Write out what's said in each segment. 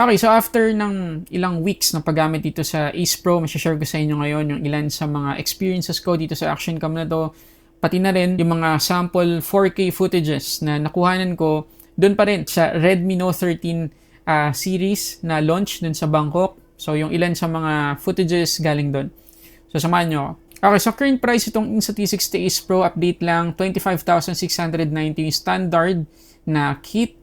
Okay, so after ng ilang weeks na paggamit dito sa Ace Pro, share ko sa inyo ngayon yung ilan sa mga experiences ko dito sa action cam na to. Pati na rin yung mga sample 4K footages na nakuhanan ko doon pa rin sa Redmi Note 13 series na launch dun sa Bangkok. So yung ilan sa mga footages galing doon. So samahan nyo ako. Okay, so current price itong Insta-T60 Ace Pro update lang, 25,690 yung standard na kit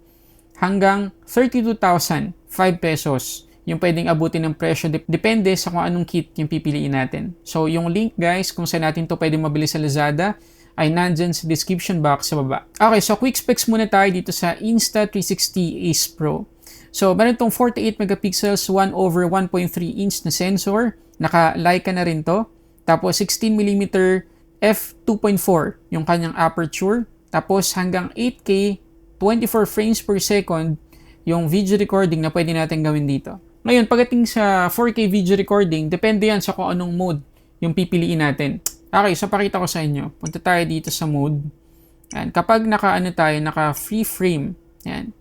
hanggang 32,005 pesos yung pwedeng abutin ng presyo. Depende sa kung anong kit yung pipiliin natin. So yung link guys kung saan natin to pwedeng mabili sa Lazada ay nandyan sa description box sa baba. Okay, so quick specs muna tayo dito sa Insta360 Ace Pro. So meron tong 48 megapixels 1/1.3 inch na sensor. Naka-Leica na rin to. Tapos 16mm f2.4 yung kanyang aperture. Tapos hanggang 8K 24 frames per second yung video recording na pwede natin gawin dito. Ngayon, pagdating sa 4K video recording, depende yan sa kung anong mode yung pipiliin natin. Okay, so pakita ko sa inyo. Punta tayo dito sa mode. Yan. Kapag naka free frame, yan.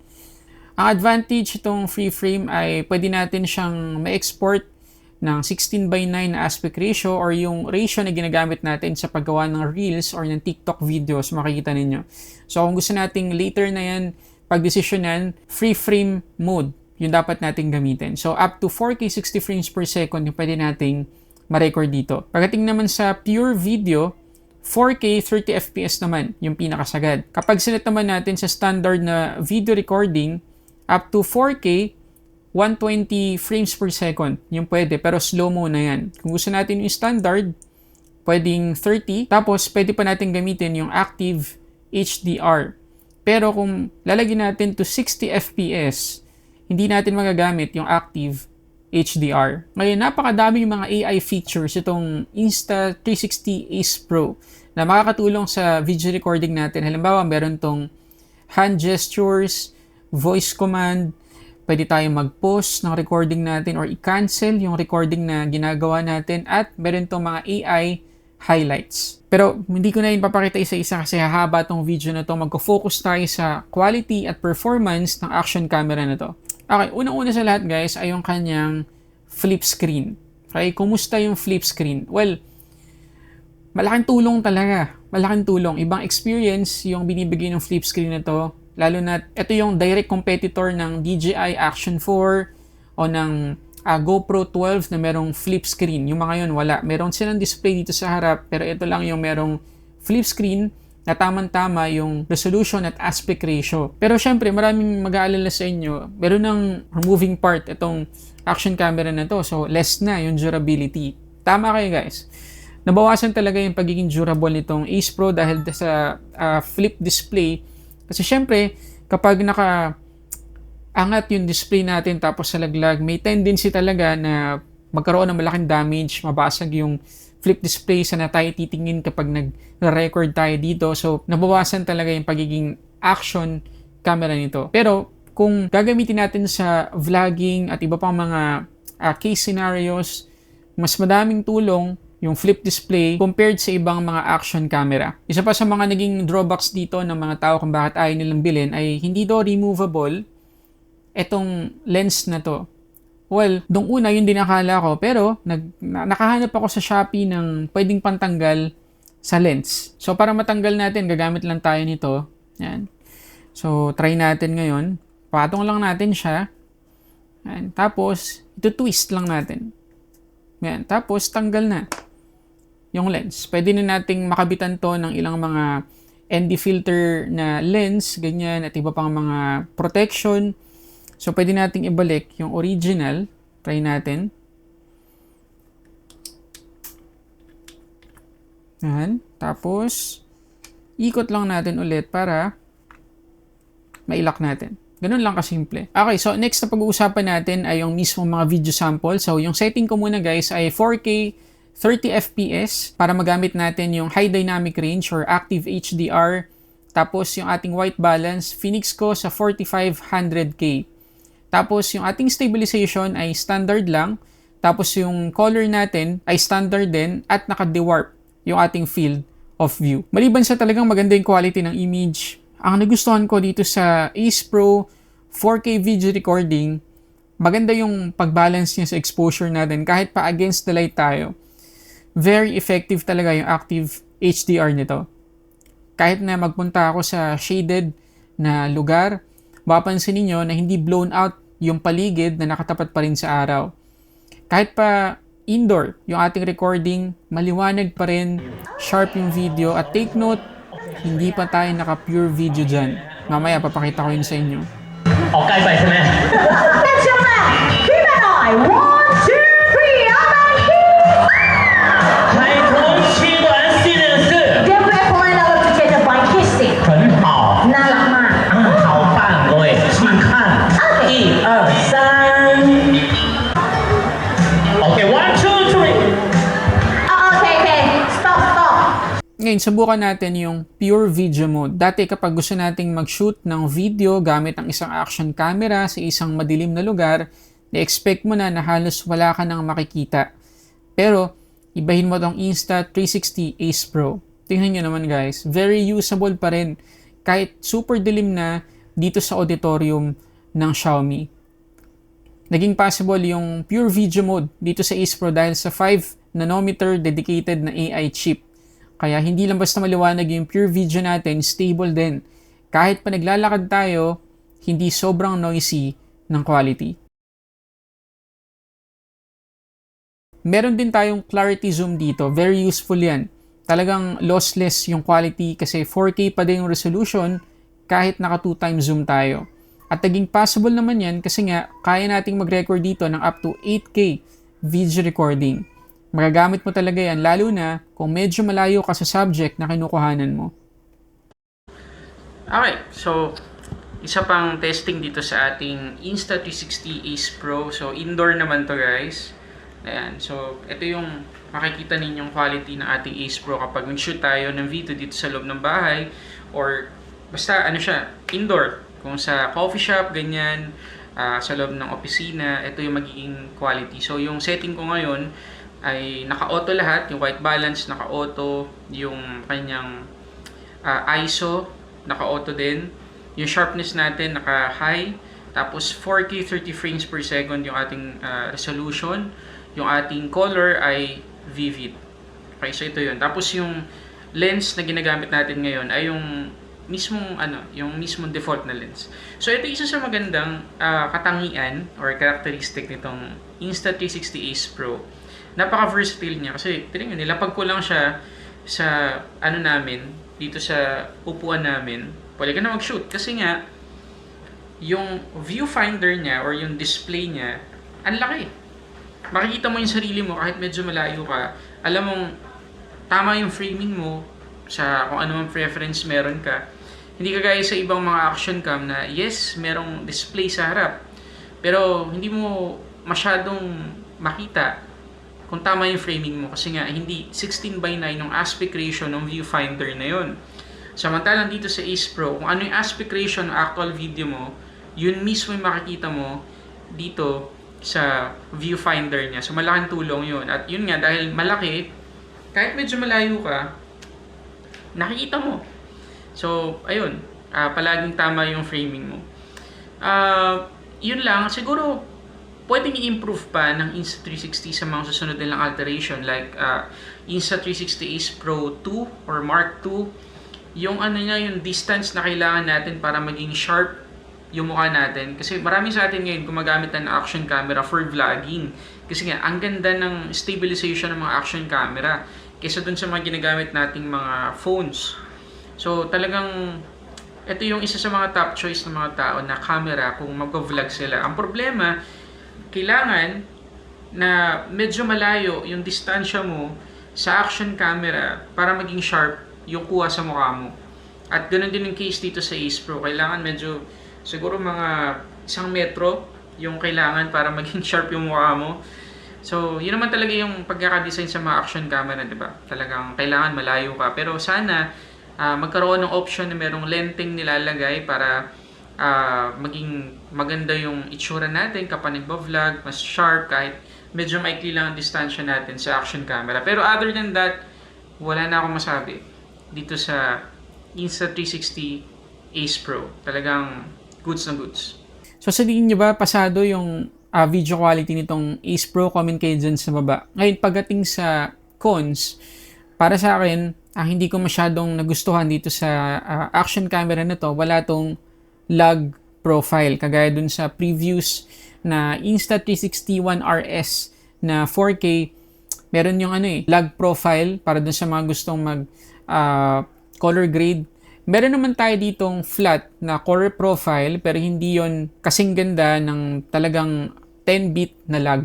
Ang advantage itong free frame ay pwede natin siyang ma-export ng 16:9 na aspect ratio or yung ratio na ginagamit natin sa paggawa ng Reels or ng TikTok videos, makikita ninyo. So kung gusto nating later na yan, pag-desisyonan, free frame mode, yung dapat nating gamitin. So up to 4K 60 frames per second yung pwede nating ma-record dito. Pagdating naman sa pure video, 4K 30 FPS naman yung pinakasagad. Kapag sinet naman natin sa standard na video recording, up to 4K 120 frames per second yung pwede, pero slow-mo na yan. Kung gusto natin yung standard, pwedeng 30, tapos pwede pa natin gamitin yung active HDR. Pero kung lalagyan natin to 60 FPS, hindi natin magagamit yung active HDR. Ngayon, napakadami yung mga AI features itong Insta360 Ace Pro na makakatulong sa video recording natin. Halimbawa, meron tong hand gestures, voice command, pwede tayong mag-pause ng recording natin or i-cancel yung recording na ginagawa natin at meron tong mga AI highlights. Pero hindi ko na yun papakita isa-isa kasi hahaba tong video na to. Magko-focus tayo sa quality at performance ng action camera na to. Okay, unang-una sa lahat guys ay yung kanyang flip screen. Okay, kumusta yung flip screen? Well, malaking tulong talaga. Malaking tulong. Ibang experience yung binibigay ng flip screen na to. Lalo na ito yung direct competitor ng DJI Action 4 o ng GoPro 12 na merong flip screen. Yung mga yun, wala. Meron silang display dito sa harap, pero ito lang yung merong flip screen na tamang-tama yung resolution at aspect ratio. Pero syempre, maraming mag-aalala sa inyo, meron ng removing part itong action camera na to. So, less na yung durability. Tama kayo guys. Nabawasan talaga yung pagiging durable nitong Ace Pro dahil sa flip display. Kasi syempre, kapag naka-angat yung display natin tapos sa laglag, may tendency talaga na magkaroon ng malaking damage, mabasag yung flip display sa na tayo titingin kapag nag-record tayo dito. So, nabawasan talaga yung pagiging action camera nito. Pero, kung gagamitin natin sa vlogging at iba pang mga case scenarios, mas madaming tulong yung flip display compared sa ibang mga action camera. Isa pa sa mga naging drawbacks dito ng mga tao kung bakit ayaw nilang bilhin ay hindi daw removable etong lens na to. Well, dong una yun din akala ko, pero nakahanap ako sa Shopee ng pwedeng pantanggal sa lens. So para matanggal natin, gagamit lang tayo nito. Yan. So try natin ngayon. Patong lang natin siya. Yan. Tapos, ito twist lang natin. Yan. Tapos tanggal na yung lens. Pwede na nating makabitan to ng ilang mga ND filter na lens, ganyan, at iba pang mga protection. So, pwede nating ibalik yung original. Try natin. Yan. Tapos, ikot lang natin ulit para mailak natin. Ganun lang kasimple. Okay, so next na pag-uusapan natin ay yung mismo mga video sample. So, yung setting ko muna guys ay 4K 30 FPS para magamit natin yung high dynamic range or active HDR. Tapos yung ating white balance, Phoenix ko sa 4500K. Tapos yung ating stabilization ay standard lang. Tapos yung color natin ay standard din at naka-dewarp yung ating field of view. Maliban sa talagang maganda yung quality ng image, ang nagustuhan ko dito sa Ace Pro 4K video recording Maganda yung pag-balance niya sa exposure natin kahit pa against the light tayo. Very effective talaga yung active HDR nito. Kahit na magpunta ako sa shaded na lugar, mapapansin niyo na hindi blown out yung paligid na nakatapat pa rin sa araw. Kahit pa indoor, yung ating recording, maliwanag pa rin, sharp yung video, at take note, hindi pa tayo naka-pure video dyan. Mamaya papakita ko yun sa inyo. ออกใกล้ไปใช่ไหม Let's jump back. Keep an eye. 1, 2, 3. Up and keep. 抬头七段新人是 Then we're going over to take a flying kissing. 很好 น่ารักมาก 啊好棒เลย请看一二三 OK one two three Okay. Stop. Ngayon, subukan natin yung pure video mode. Dati kapag gusto nating mag-shoot ng video gamit ang isang action camera sa isang madilim na lugar, na-expect mo na halos wala ka nang makikita. Pero, ibahin mo tong Insta360 Ace Pro. Tingnan nyo naman guys, very usable pa rin kahit super dilim na dito sa auditorium ng Xiaomi. Naging possible yung pure video mode dito sa Ace Pro dahil sa 5 nanometer dedicated na AI chip. Kaya hindi lang basta maliwanag yung pure video natin, stable din. Kahit pa naglalakad tayo, hindi sobrang noisy ng quality. Meron din tayong clarity zoom dito, very useful yan. Talagang lossless yung quality kasi 4K pa din yung resolution kahit naka 2x zoom tayo. At naging possible naman yan kasi nga kaya nating mag-record dito ng up to 8K video recording. Magagamit mo talaga yan lalo na kung medyo malayo ka sa subject na kinukuhanan mo. Okay, so isa pang testing dito sa ating Insta360 Ace Pro. So indoor naman to guys. Ayan, so ito yung makikita ninyong quality ng ating Ace Pro kapag mag-shoot tayo ng video dito sa loob ng bahay or basta ano siya, indoor. Kung sa coffee shop, ganyan, sa loob ng opisina, ito yung magiging quality. So yung setting ko ngayon ay naka-auto lahat, yung white balance naka-auto, yung kanyang ISO naka-auto din, yung sharpness natin naka-high, tapos 4K 30 frames per second yung ating resolution, yung ating color ay vivid. Okay, so ito yun. Tapos yung lens na ginagamit natin ngayon ay yung mismong default na lens. So ito isa sa magandang katangian or characteristic nitong Insta360 Ace Pro. Napaka-versatile niya kasi tingnan niyo, nilapag ko lang siya sa namin, dito sa upuan namin. Pwede ka na mag-shoot kasi nga yung viewfinder niya or yung display niya, ang laki. Makikita mo yung sarili mo kahit medyo malayo ka. Alam mong tama yung framing mo sa kung ano mang preference meron ka. Hindi kagaya sa ibang mga action cam na yes, merong display sa harap. Pero hindi mo masyadong makita kung tama yung framing mo kasi nga hindi 16:9 yung aspect ratio ng viewfinder na yun. Samantalang dito sa Ace Pro, kung ano yung aspect ratio ng actual video mo, yun mismo yung makikita mo dito sa viewfinder niya. So malaking tulong yun. At yun nga, dahil malaki, kahit medyo malayo ka, nakikita mo. So, ayun, palaging tama yung framing mo. Yun lang, siguro pwedeng i-improve pa ng Insta360 sa mga susunod nilang alteration like Insta360 Ace Pro 2 or Mark 2. Yung yung distance na kailangan natin para maging sharp yung mukha natin. Kasi marami sa atin ngayon gumagamit ng action camera for vlogging. Kasi nga, ang ganda ng stabilization ng mga action camera kaysa dun sa mga ginagamit nating mga phones. So, talagang ito yung isa sa mga top choice ng mga tao na camera kung mag-vlog sila. Ang problema, kailangan na medyo malayo yung distansya mo sa action camera para maging sharp yung kuha sa mukha mo. At ganoon din yung case dito sa Ace Pro. Kailangan medyo, siguro mga 1 metro yung kailangan para maging sharp yung mukha mo. So, yun naman talaga yung pagkakadesign sa mga action camera, di ba? Talagang kailangan malayo ka. Pero sana, magkaroon ng option na merong lenteng nilalagay para maging maganda yung itsura natin kapag nagba-vlog, mas sharp kahit medyo maikli lang ang distansya natin sa action camera. Pero other than that, wala na akong masabi dito sa Insta360 Ace Pro. Talagang goods na goods. So sa tingin niyo ba pasado yung video quality nitong Ace Pro. Comment kayo dyan sa baba. Ngayon, pagdating sa cons, para sa akin, hindi ko masyadong nagustuhan dito sa action camera na to. Wala tong lag profile. Kagaya dun sa previous na Insta360 One RS na 4K, meron yung lag profile para dun sa mga gustong mag color grade. Meron naman tayo ditong flat na color profile pero hindi yon kasing ganda ng talagang 10-bit na lag.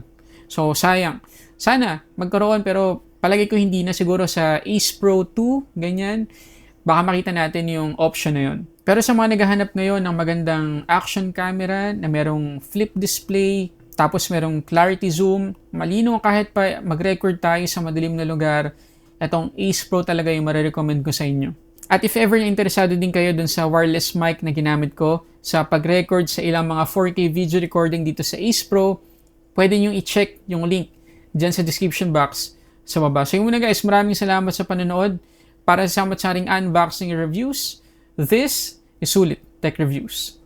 So sayang. Sana magkaroon pero palagi ko hindi na, siguro sa Ace Pro 2, ganyan. Baka makita natin yung option na yon. Pero sa mga naghahanap ngayon ng magandang action camera na merong flip display, tapos merong clarity zoom, malino kahit pa mag-record tayo sa madilim na lugar, itong Ace Pro talaga yung marirecommend ko sa inyo. At if ever interesado din kayo dun sa wireless mic na ginamit ko sa pag-record sa ilang mga 4K video recording dito sa Ace Pro, pwede nyo i-check yung link dyan sa description box sa baba. So yun muna guys, maraming salamat sa panonood. Para sa samot-saring unboxing reviews, this is Sulit Tech Reviews.